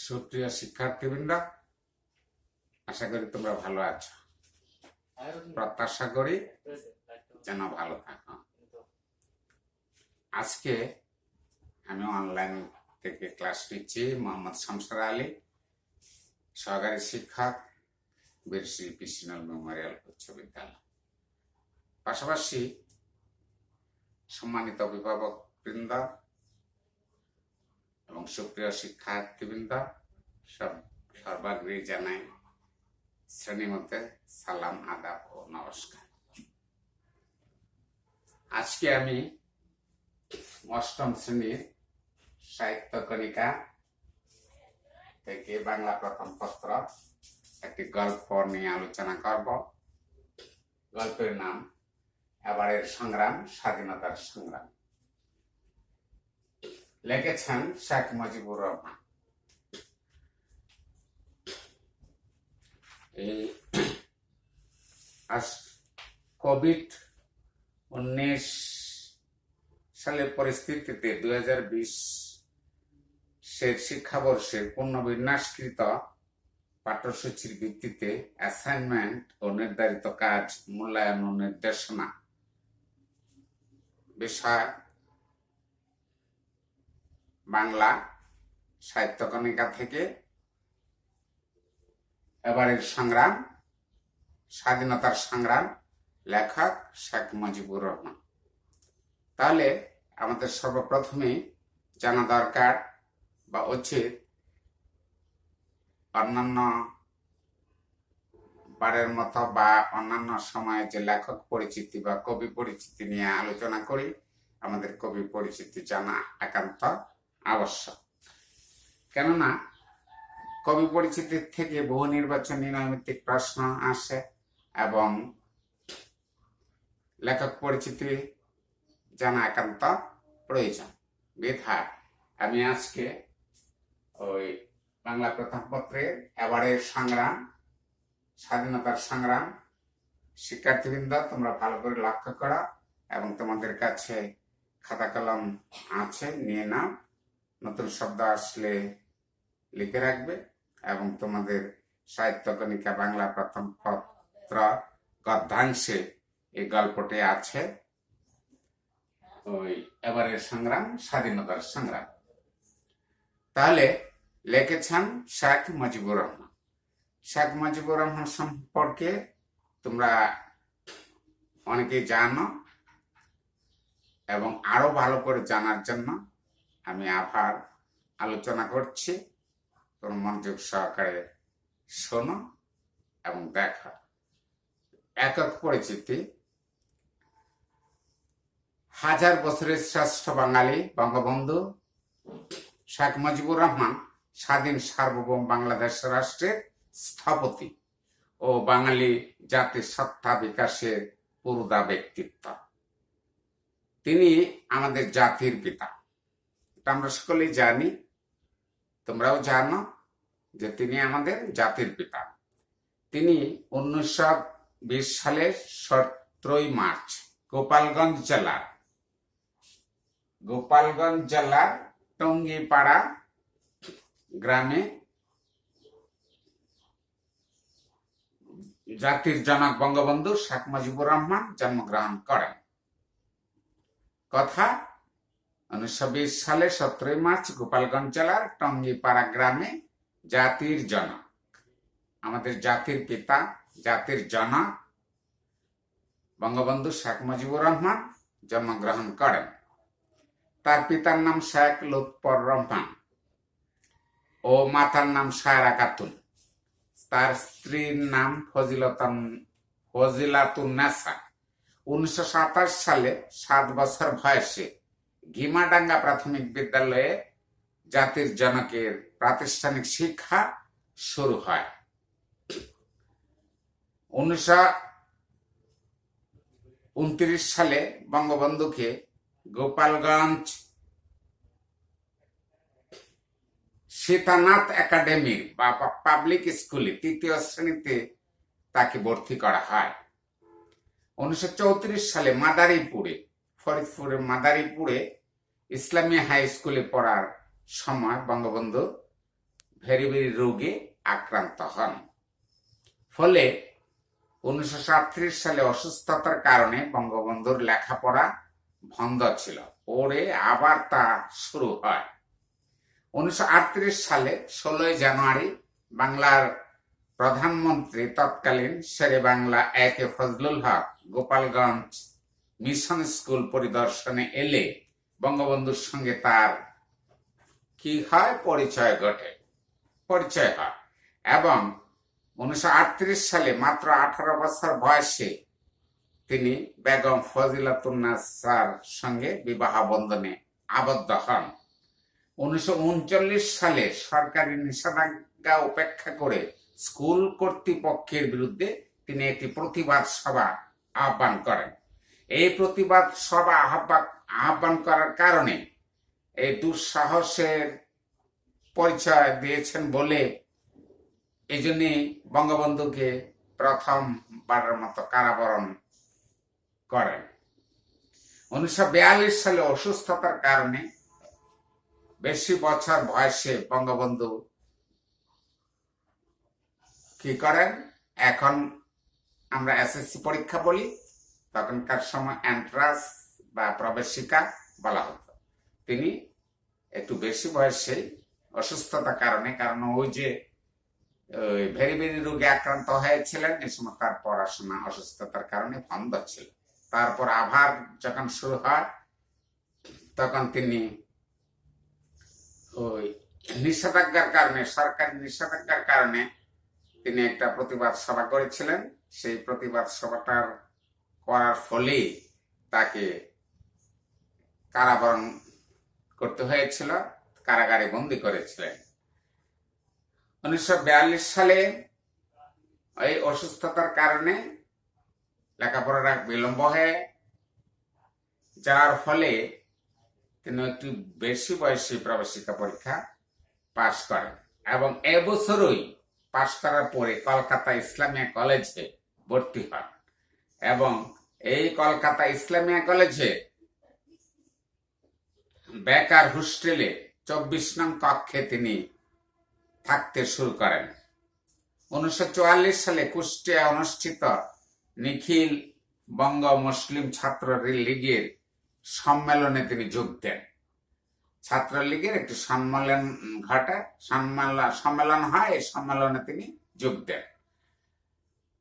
সুপ্রিয় শিক্ষার্থীবৃন্দ, আশা করি তোমরা ভালো আছো। প্রত্যাশা করি যেন ভালো থাকো। আজকে আমি অনলাইন থেকে ক্লাস নিচ্ছি। মোহাম্মদ শামসুর আলী, সহকারী শিক্ষক, বীরশ্রী পিসিনাল মেমোরিয়াল উচ্চ বিদ্যালয়। পাশাপাশি সম্মানিত অভিভাবক বৃন্দ এবং সুপ্রিয় শিক্ষার্থীবৃন্দ সর্বাগ্রে জানাই শ্রেণীমতে সালাম, আদাব ও নমস্কার। আজকে আমি অষ্টম শ্রেণীর সাহিত্য কণিকা থেকে বাংলা প্রথম পত্র একটি গল্প নিয়ে আলোচনা করব। গল্পের নাম এবারের সংগ্রাম, স্বাধীনতার সংগ্রাম। লিখেছেন শেখ মুজিবুর রহমান। এই কোভিড-19 সালের পরিস্থিতিতে 2020 শিক্ষাবর্ষের পুনর্বিন্যাসকৃত পাঠ্যসূচির ভিত্তিতে অ্যাসাইনমেন্ট ও নির্ধারিত কাজ মূল্যায়ন ও নির্দেশনা বিষয় বাংলা সাহিত্য কণিকা থেকে এবারের সংগ্রাম, স্বাধীনতার সংগ্রাম, লেখক শেখ মুজিবুর রহমান। তাহলে আমাদের সর্বপ্রথমে জানা দরকার বা উচিত, অন্যান্য বারের মতো বা অন্যান্য সময়ে যে লেখক পরিচিতি বা কবি পরিচিতি নিয়ে আলোচনা করি, আমাদের কবি পরিচিতি জানা একান্ত আবশ্যক। কেননা কবি পরিচিতির থেকে বহু নির্বাচনী নৈমিত্তিক প্রশ্ন আসে এবং লেখক পরিচিতি জানা একান্ত প্রয়োজন। বিধায় আমি আজকে ওই বাংলা প্রথম পত্রের এবারের সংগ্রাম, স্বাধীনতার সংগ্রাম, শিক্ষার্থীবৃন্দ তোমরা ভালো করে লক্ষ্য করো এবং তোমাদের কাছে খাতা কলম আছে, নিয়ে নাও। নতুন শব্দ আসলে লিখে রাখবে এবং তোমাদের সাহিত্য কণিকা বাংলা প্রথম পত্র গদ্যাংশে এই গল্পটি আছে, ওই এবারের সংগ্রাম, স্বাধীনতার সংগ্রাম। তাহলে লিখেছেন শেখ মুজিবুর রহমান। শেখ মুজিবুর রহমান সম্পর্কে তোমরা অনেকেই জানো এবং আরো ভালো করে জানার জন্য আমি আবার আলোচনা করছি। তোমরা মনোযোগ সহকারে শোনো এবং দেখো। একক পরিচিতি। হাজার বছরের শ্রেষ্ঠ বাঙালি বঙ্গবন্ধু শেখ মুজিবুর রহমান স্বাধীন সার্বভৌম বাংলাদেশ রাষ্ট্রের স্থপতি ও বাঙালি জাতির সত্তা বিকাশের পুরোদা ব্যক্তিত্ব। তিনি আমাদের জাতির পিতা, এটা আমরা সকলেই জানি, তোমরাও জানো যে তিনি আমাদের জাতির পিতা। তিনি 1920 সালের 17 মার্চ গোপালগঞ্জ জেলার টঙ্গিপাড়া গ্রামে জাতির জনক বঙ্গবন্ধু শেখ মুজিবুর রহমান জন্মগ্রহণ করেন। কথা 1920 সালে 17 মার্চ গোপালগঞ্জ জেলার টঙ্গিপাড়া গ্রামে জাতির জনক, আমাদের জাতির পিতা, জাতির জনক বঙ্গবন্ধু শেখ মুজিবুর রহমান জন্মগ্রহণ করেন। তার পিতার নাম শেখ লুৎফর রহমান ও মাতার নাম সায়রা খাতুন। তার স্ত্রীর নাম ফজিলাতুন্নেসা। 1927 সালে 7 বছর বয়সে ঘিমাডাঙ্গা প্রাথমিক বিদ্যালয়ে জাতির জনকের প্রাতিষ্ঠানিক শিক্ষা শুরু হয়। 1929 সালে বঙ্গবন্ধুকে গোপালগঞ্জ সীতানাথ একাডেমি বা পাবলিক স্কুলে 3য় শ্রেণীতে তাকে ভর্তি করা হয়। 1934 সালে ফরিদপুরের মাদারীপুরে ইসলামী হাই স্কুলে পড়ার সময় বঙ্গবন্ধু ভেরিবেরি রোগে আক্রান্ত হন। ফলে 1937 সালে অসুস্থতার কারণে বঙ্গবন্ধুর লেখাপড়া বন্ধ ছিল। পরে আবার তা শুরু হয়। 1938 সালে 16 জানুয়ারি বাংলার প্রধানমন্ত্রী তৎকালীন শেরে বাংলা একে ফজলুল হক গোপালগঞ্জ মিশন স্কুল পরিদর্শনে এলে বঙ্গবন্ধুর সঙ্গে তার কি হয়, পরিচয় হয়। এবং 1938 সালে মাত্র 18 বছর বয়সে তিনি বেগম ফজিলাতুন্নেছার সঙ্গে বিবাহ বন্ধনে আবদ্ধ হন। 1939 সালে সরকারি নিষেধাজ্ঞা উপেক্ষা করে স্কুল কর্তৃপক্ষের বিরুদ্ধে তিনি একটি প্রতিবাদ সভা আহ্বান করেন। এই প্রতিবাদ সভা আহ্বান করার কারণে এই দুঃসাহসের পরিচয় দিয়েছেন বলে এই জন্য বঙ্গবন্ধুকে প্রথমবারের মতো কারাবরণ করেন। 1942 সালে অসুস্থতার কারণে বেশি বছর বয়সে বঙ্গবন্ধু কি করেন, এখন আমরা এসএসসি পরীক্ষা বলি, তখনকার সময় এন্ট্রান্স বা প্রবেশিকা বলা হতো। তিনি একটু বেশি বয়সে অসুস্থতার কারণে, কারণ ওই যে ভেরিবেরি রোগে আক্রান্ত হয়েছিলেন, এই সময় তার পড়াশোনা অসুস্থতার কারণে বন্ধ ছিল। তারপর আবার যখন শুরু হয় তখন তিনি ওই নিষেধাজ্ঞার কারণে, সরকারি নিষেধাজ্ঞার কারণে তিনি একটা প্রতিবাদ সভা করেছিলেন। সেই প্রতিবাদ সভাটার করার ফলে তাকে কারাবরণ করতে হয়েছিল, কারাগারে বন্দী করেছিলেন। 1942 সালে এই অসুস্থতার কারণে লেখাপড়াটা বিলম্ব হয়ে যাওয়ার ফলে তিনি একটু বেশি বয়সী প্রবেশিকা পরীক্ষা পাশ করেন এবং এবছরই পাশ করার পরে কলকাতা ইসলামিয়া কলেজে ভর্তি হন এবং এই কলকাতা ইসলামিয়া কলেজে বেকার হোস্টেলে 24 নং কক্ষে তিনি থাকতে শুরু করেন। 1944 সালে কুষ্টিয়া অনুষ্ঠিত নিখিল বঙ্গ মুসলিম ছাত্র লীগের সম্মেলনে তিনি যোগ দেন। ছাত্রলীগের একটি সম্মেলন হয়, এই সম্মেলনে তিনি যোগ দেন।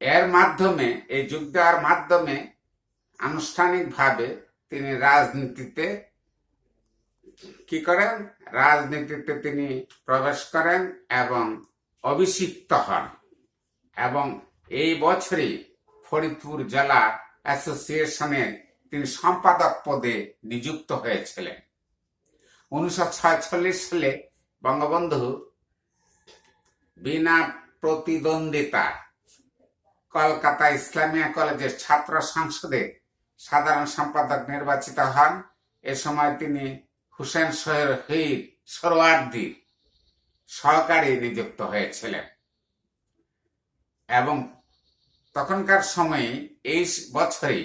এর মাধ্যমে, এই যোগ দেওয়ার মাধ্যমে আনুষ্ঠানিকভাবে তিনি রাজনীতিতে কি করেন, রাজনীতিতে তিনি প্রবেশ করেন এবং অভিষিক্ত হন এবং এই বছরই ফরিদপুর জেলা অ্যাসোসিয়েশনের তিনি সম্পাদক পদে নিযুক্ত হয়েছিলেন। 1946 সালে বঙ্গবন্ধু বিনা প্রতিদ্বন্দ্বিতা কলকাতা ইসলামিয়া কলেজের ছাত্র সংসদের সাধারণ সম্পাদক নির্বাচিত হন। এ সময় তিনি হুসেন সোহরাওয়ার্দীর সহকারী নিযুক্ত হয়েছিলেন এবং তখনকার সময়ে এই বছরই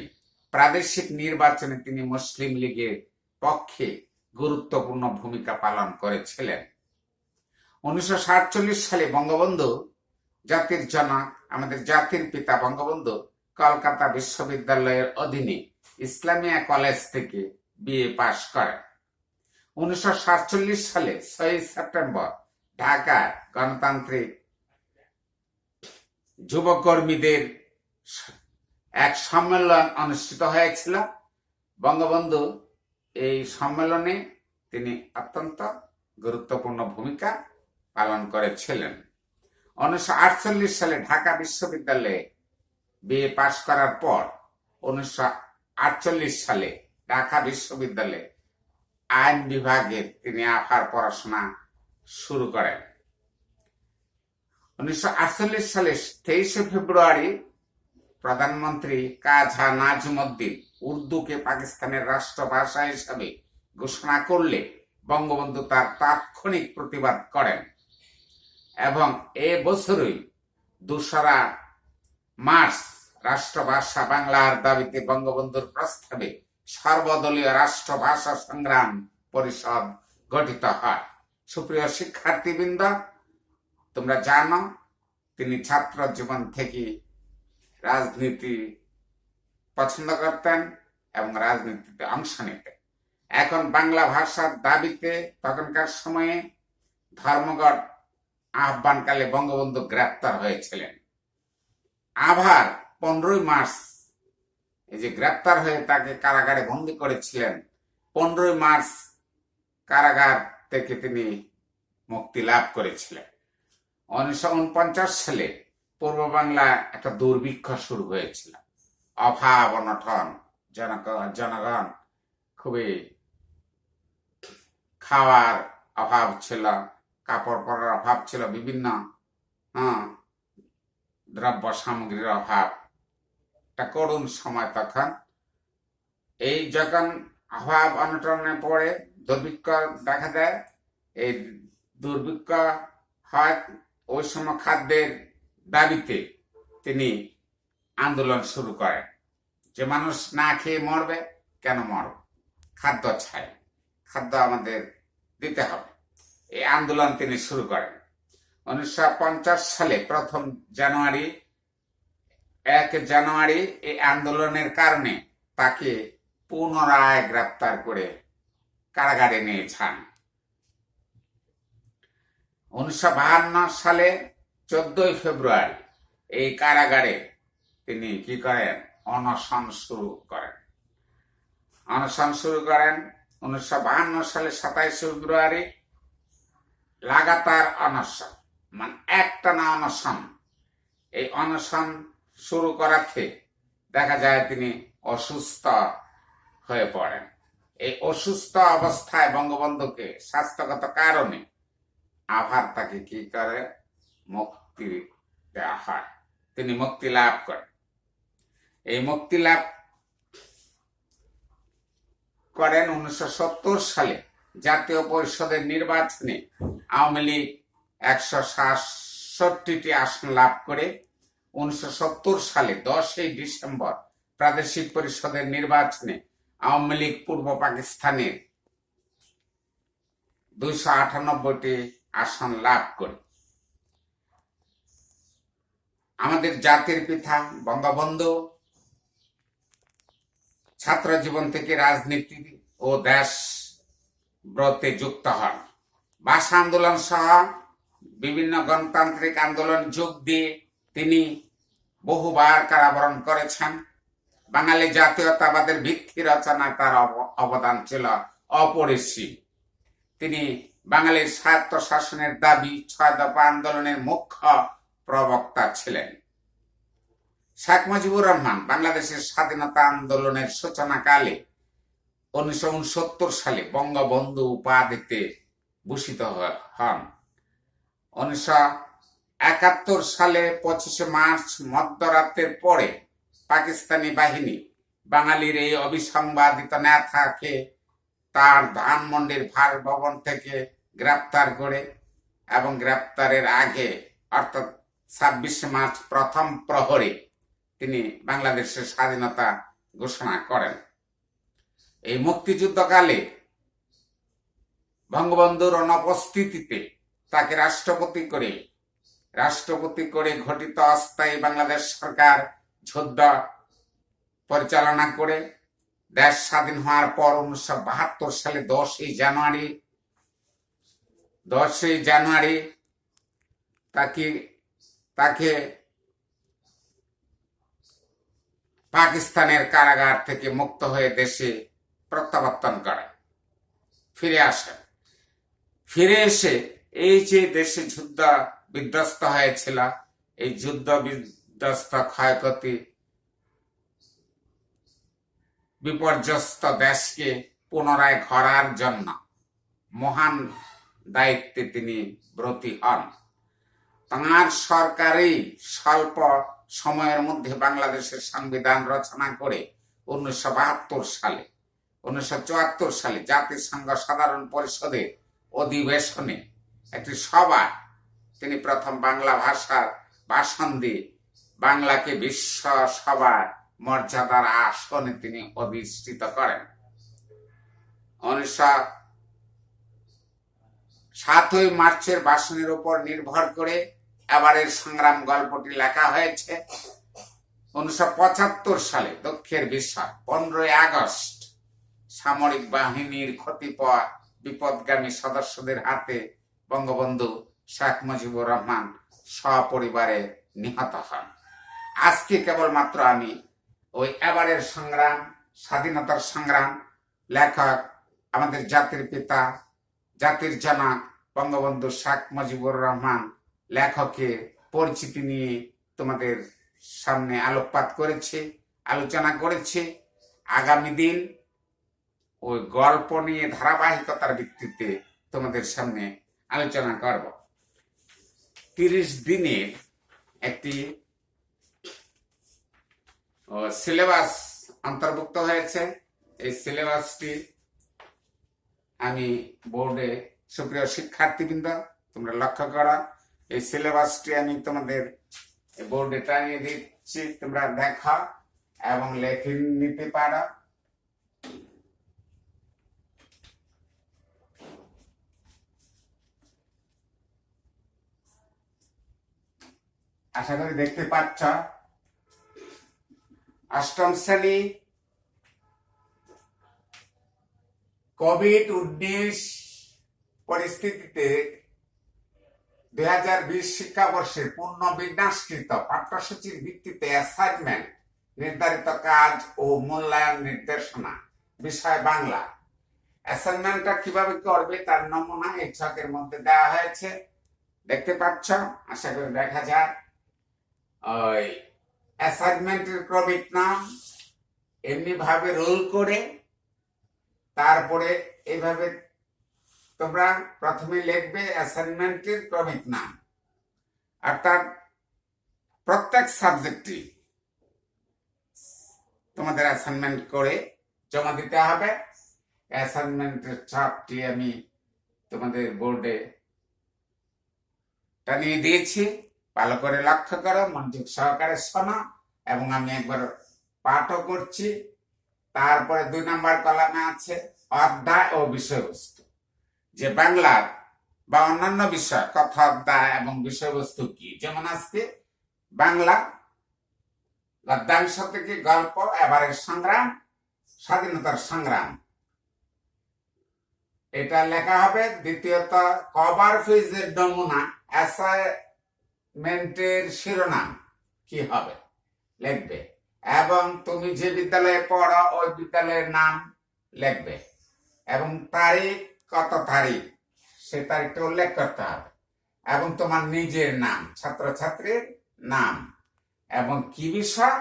প্রাদেশিক নির্বাচনে তিনি মুসলিম লীগের পক্ষে গুরুত্বপূর্ণ ভূমিকা পালন করেছিলেন। 1947 সালে বঙ্গবন্ধু জাতির জনক, আমাদের জাতির পিতা বঙ্গবন্ধু কলকাতা বিশ্ববিদ্যালয়ের অধীনে ইসলামিয়া কলেজ থেকে বিএ পাশ করেন। 1947 সালে 6 সেপ্টেম্বর ঢাকায় গণতান্ত্রিক যুবকর্মীদের এক সম্মেলন অনুষ্ঠিত হয়েছিল। বঙ্গবন্ধু এই সম্মেলনে তিনি অত্যন্ত গুরুত্বপূর্ণ ভূমিকা পালন করেছিলেন। 1948 সালে ঢাকা বিশ্ববিদ্যালয়ে বিএ পাশ করার পর 1948 সালে ঢাকা বিশ্ববিদ্যালয়ে আইন বিভাগে তিনি আবার পড়াশোনা শুরু করেন। 1948 সালে 23 ফেব্রুয়ারি প্রধানমন্ত্রী কাজী নাজিমুদ্দিন উর্দুকে পাকিস্তানের রাষ্ট্রভাষা হিসাবে ঘোষণা করলে বঙ্গবন্ধু তার তাৎক্ষণিক প্রতিবাদ করেন এবং এ বছরই 2রা মার্চ রাষ্ট্রভাষা বাংলার দাবিতে বঙ্গবন্ধুর প্রস্তাবে সর্বদলীয় রাষ্ট্রভাষা সংগ্রাম পরিষদ গঠিত হয়। সুপ্রিয় শিক্ষার্থীবৃন্দ, তোমরা জানো তিনি ছাত্র জীবন থেকে রাজনীতি পছন্দ করতেন এবং রাজনীতিতে অংশ নিতেন। এখন বাংলা ভাষার দাবিতে তখনকার সময়ে ধর্মঘট আহ্বানকালে বঙ্গবন্ধু গ্রেপ্তার হয়েছিলেন। আবার 15 মার্চ এই যে গ্রেপ্তার হয়ে তাকে কারাগারে বন্দী করেছিলেন, 15 মার্চ কারাগার থেকে তিনি মুক্তি লাভ করেছিলেন। 1949 সালে পূর্ব বাংলা একটা দুর্ভিক্ষ শুরু হয়েছিল। অভাব অনটন, জনগণ খুবই খাওয়ার অভাব ছিল, কাপড় পরার অভাব ছিল, বিভিন্ন দ্রব্য সামগ্রীর অভাব, একটা করুণ সময় তখন। এই যখন অভাব অনটনে পড়ে দুর্ভিক্ষ দেখা দেয়, এই দুর্ভিক্ষ হয়, ওই সময় খাদ্যের দাবিতে তিনি আন্দোলন শুরু করেন যে মানুষ না খেয়ে মরবে, কেন মরবে, খাদ্য চাই, খাদ্য আমাদের দিতে হবে। এই আন্দোলন তিনি শুরু করেন। 1950 সালে 1 জানুয়ারি এই আন্দোলনের কারণে তাকে পুনরায় গ্রেপ্তার করে কারাগারে নিয়ে যান। 1952 সালে 14 ফেব্রুয়ারি এই কারাগারে তিনি কি করেন, অনশন শুরু করেন। 1952 সালে 27 ফেব্রুয়ারি লাগাতার অনশন, মানে একটানা অনশন। এই অনশন শুরু করাতে দেখা যায় তিনি অসুস্থ হয়ে পড়েন। এই অসুস্থ অবস্থায় বঙ্গবন্ধুকে স্বাস্থ্যগত কারণে আবার তাকে কি করে, মুক্তি দেওয়া হয়। তিনি মুক্তি লাভ করেন। এই মুক্তি লাভ করেন 1970 সালে জাতীয় পরিষদের নির্বাচনে আওয়ামী লীগ 166টি আসন লাভ করে 1970 সালে 10 ডিসেম্বর প্রাদেশিক পরিষদের নির্বাচনে আওয়ামী লীগ পূর্ব পাকিস্তানের 298টি আসন লাভ করে। আমাদের জাতির পিতা বঙ্গবন্ধু ছাত্র জীবন থেকে রাজনীতি ও দেশ ব্রতে যুক্ত হন। ভাষা আন্দোলন সহ বিভিন্ন গণতান্ত্রিক আন্দোলন যোগ দিয়ে তিনি বহুবার কারাবরণ করেছেন। বাঙালি জাতীয়তাবাদের ভিত্তি রচনায় তার অবদান ছিল অপরিসীম। তিনি বাঙালির স্বায়ত্ত শাসনের দাবি 6 দফা আন্দোলনের মুখ্য প্রবক্তা ছিলেন। শেখ মুজিবুর রহমান বাংলাদেশের স্বাধীনতা আন্দোলনের সূচনাকালে 1969 সালে বঙ্গবন্ধু উপাধিতে ভূষিত হন। 1971 সালে 25 মার্চ মধ্যরাতের পরে পাকিস্তানি বাহিনী বাঙালির এই অবিসংবাদিত নেতাকে তার ধানমন্ডির ভবন থেকে গ্রেপ্তার করে এবং গ্রেপ্তারের আগে অর্থাৎ 26 মার্চ প্রথম প্রহরে তিনি বাংলাদেশের স্বাধীনতা ঘোষণা করেন। এই মুক্তিযুদ্ধকালে বঙ্গবন্ধুর অনুপস্থিতিতে তাকে রাষ্ট্রপতি করে গঠিত অস্থায়ী বাংলাদেশ সরকার যুদ্ধ পরিচালনা করে দেশ স্বাধীন হওয়ার পর 1972 সালে 10 জানুয়ারি তাকে পাকিস্তানের কারাগার থেকে মুক্ত হয়ে দেশে প্রত্যাবর্তন করেন, ফিরে এসে এই যে দেশে যুদ্ধ বিধ্বস্ত হয়েছিল, এই যুদ্ধ বিধ্বস্ত ক্ষয়ক্ষতি বিপর্যস্ত দেশকে পুনরায় গড়ার জন্য মহান দায়িত্বে তিনি ব্রতী হন। তাঁর সরকারই স্বল্প সময়ের মধ্যে বাংলাদেশের সংবিধান রচনা করে 1974 সালে জাতিসংঘ সাধারণ পরিষদের অধিবেশনে একটি সভা তিনি প্রথম বাংলা ভাষার ভাষণ দিয়ে বাংলাকে বিশ্ব সভার মর্যাদার আসনে তিনি অধিষ্ঠিত করেন। 7ই মার্চের ভাষণের উপর নির্ভর করে এবারের সংগ্রাম গল্পটি লেখা হয়েছে। 1975 সালে দুঃখের বিষয় 15ই আগস্ট সামরিক বাহিনীর কতিপয় বিপদগামী সদস্যদের হাতে বঙ্গবন্ধু শেখ মুজিবুর রহমান সপরিবারে নিহত হন। আজকে কেবলমাত্র আমি ওই এবারের সংগ্রাম, স্বাধীনতার সংগ্রাম লেখক, আমাদের জাতির পিতা, জাতির জনক বঙ্গবন্ধু শেখ মুজিবুর রহমান লেখকের পরিচিতি নিয়ে তোমাদের সামনে আলোকপাত করেছি, আলোচনা করেছি। আগামী দিন ওই গল্প নিয়ে ধারাবাহিকতার ভিত্তিতে তোমাদের সামনে আলোচনা করব। 30 দিনের একটি সিলেবাস অন্তর্ভুক্ত হয়েছে। এই সিলেবাসটি আমি বোর্ডে, সুপ্রিয় শিক্ষার্থীবৃন্দ তোমরা লক্ষ্য করো, এই সিলেবাসটি আমি তোমাদের বোর্ডে টানিয়ে দিচ্ছি, তোমরা দেখো এবং লেখে নিতে পারো। আশা করি দেখতে পাচ্ছ। 8ম শ্রেণী কোভিড-19 পরিস্থিতিতে 2020 শিক্ষাবর্ষের পূর্ণ বিন্যাসকৃত পাঠ্যসূচির ভিত্তিতে অ্যাসাইনমেন্ট, নির্ধারিত কাজ ও মূল্যায়ন নির্দেশনা, বিষয় বাংলা। অ্যাসাইনমেন্টটা কিভাবে করবে তার নমুনা এই ছকের মধ্যে দেওয়া হয়েছে, দেখতে পাচ্ছ। আশা করি দেখা যায়। ওই অ্যাসাইনমেন্টের ক্রমিক নাম এমনি ভাবে রোল করে তারপরে এইভাবে তোমরা প্রথমে লিখবে অ্যাসাইনমেন্টের ক্রমিক নাম, অর্থাৎ প্রত্যেক সাবজেক্টে তোমাদের অ্যাসাইনমেন্ট করে জমা দিতে হবে। অ্যাসাইনমেন্টের ছাপটি আমি তোমাদের বোর্ডে টানিয়ে দিয়েছি, ভালো করে লক্ষ্য করো, মনোযোগ সহকারে শোনো এবং আমি একবার পাঠও করছি। তারপরে 2 নম্বর কলামে আছে অধ্যায় ও বিষয়বস্তু, যে বাংলার বা অন্যান্য বিষয় কথা, অধ্যায় এবং বিষয়বস্তু কি। যেমন আজকে বাংলা গদ্যাংশ থেকে গল্প, এবারের সংগ্রাম, স্বাধীনতার সংগ্রাম, এটা লেখা হবে। দ্বিতীয়ত কভার পেজের নমুনা, অ্যাসাইনমেন্টের শিরোনাম কি হবে লিখবে এবং তুমি যে বিদ্যালয়ে পড়ো ওই বিদ্যালয়ের নাম লিখবে এবং তারিখ, কত তারিখ সে তারিখটা উল্লেখ করতে হবে এবং তোমার নিজের নাম, ছাত্রছাত্রীর নাম এবং কি বিষয়,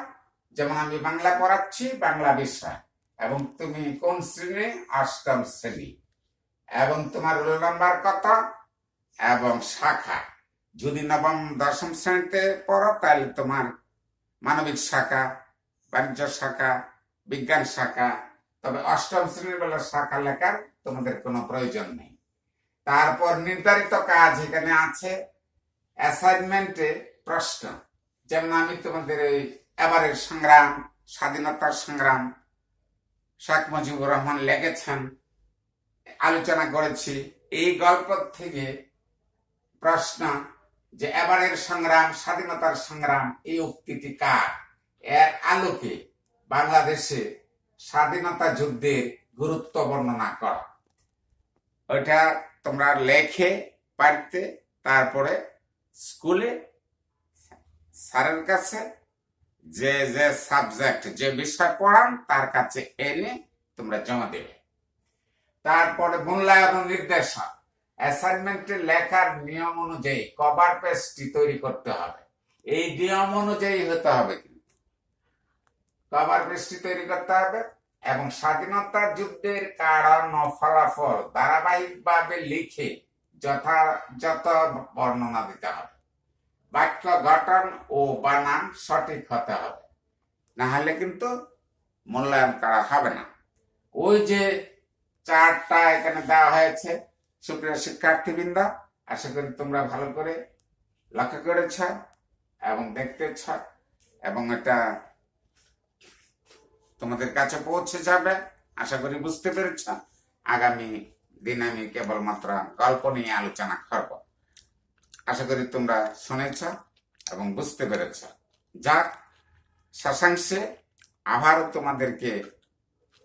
যেমন আমি বাংলা পড়াচ্ছি, বাংলা বিষয়, এবং তুমি কোন শ্রেণী, 8ম শ্রেণী, এবং তোমার রোল নাম্বার কত এবং শাখা। যদি 9ম 10ম শ্রেণীতে পড়ো তাহলে তোমার মানবিক শাখা, বাণিজ্য শাখা, বিজ্ঞান শাখা। তবে 8ম শ্রেণীর বেলা শাখা লেখার তোমাদের কোনো প্রয়োজন নেই। তারপর নির্ধারিত কাজ এখানে আছে। অ্যাসাইনমেন্টে প্রশ্ন, যেমন আমি তোমাদের এই এবারের সংগ্রাম, স্বাধীনতার সংগ্রাম শেখ মুজিবুর রহমান লিখেছেন, আলোচনা করেছি। এই গল্প থেকে প্রশ্ন যে এবারের সংগ্রাম, স্বাধীনতার সংগ্রাম এই উক্তিটি কার, এর আলোকে বাংলাদেশে স্বাধীনতা যুদ্ধের গুরুত্ব বর্ণনা করা। ওইটা তোমরা লেখে পারতে তারপরে স্কুলে স্যারের কাছে যে যে সাবজেক্ট, যে বিষয় পড়ান তার কাছে এনে তোমরা জমা দেবে। তারপরে মূল্যায়ন ও নির্দেশক, অ্যাসাইনমেন্টে লেখার নিয়ম অনুযায়ী কভার পেজটি তৈরি করতে হবে। এই নিয়ম অনুযায়ী হতে হবে, কভার পেজটি তৈরি করতে হবে এবং স্বাধীনতা যুদ্ধের কারণ ও ফলাফল ধারাবাহিকভাবে লিখে যথাযথ বর্ণনা দিতে হবে। বাক্য গঠন ও বানান সঠিক হতে হবে, না হলে কিন্তু মূল্যায়ন করা হবে না। ওই যে চারটা এখানে দেওয়া হয়েছে, সুপ্রিয় শিক্ষার্থীবৃন্দ, আশা করি তোমরা ভালো করে লক্ষ্য করেছ এবং দেখতেছ এবং এটা তোমাদের কাছে পৌঁছে যাবে। আশা করি বুঝতে পেরেছ। আগামী দিন আমি কেবলমাত্র গল্প নিয়ে আলোচনা করব। আশা করি তোমরা শুনেছ এবং বুঝতে পেরেছ। যাক, শেষাংশে আবারও তোমাদেরকে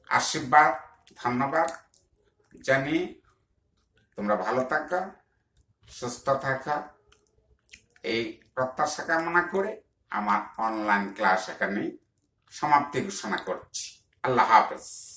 আশীর্বাদ, ধন্যবাদ জানিয়ে তোমরা ভালো থাকো, সুস্থ থাকো, এই প্রত্যাশা কামনা করে আমার অনলাইন ক্লাস এখানে সমাপ্তি ঘোষণা করছি। আল্লাহ হাফেজ।